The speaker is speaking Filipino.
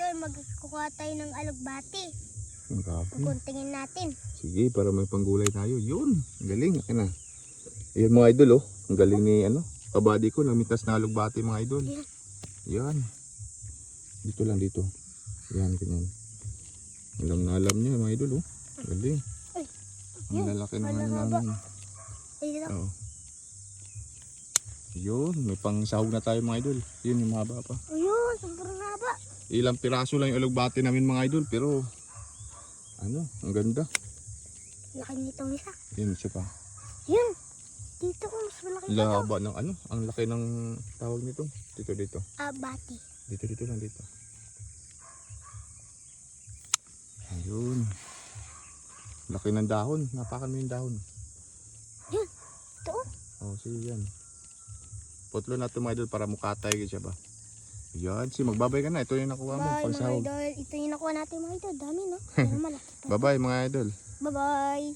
idol, magkukuha tayo ng alugbati. Ang gabi. Pupuntingin natin. Sige, para may panggulay tayo. Yun, ang galing. Akin na. Ayan mga idol, oh. Ang galing ni kabady ko. Namitas na alugbati mga idol. Yan. Dito lang dito. Yan, ganyan. Alam na alam niya mga idol, oh. Galing. Ay, Ang lalaki ng ano malahaba. namin. Ay, dito. Oo. Yun, may pang sahog na tayo mga idol. Yun, yung mahaba pa. Ayun, sobrang haba. Ilang piraso lang yung alugbati namin mga idol. Pero, ang ganda. Laki nitong isa. Yun, isa pa. Yun. Dito ko, mas malaki pa to. Laba ng ang laki ng tawag nito. Dito. Bati. Dito lang dito. Ayun. Laki ng dahon. Napakan mo yung dahon. Yun. Ito. Oh, sige yan. Putlo na ito mga idol para mukatay siya ba. Yan, magbabay ka na. Ito yung nakuha mo. Bye mga Pagsahog. idol. Ito yung nakuha natin mga idol. Dami no? Pero malaki pa. Bye-bye mga idol. Bye-bye.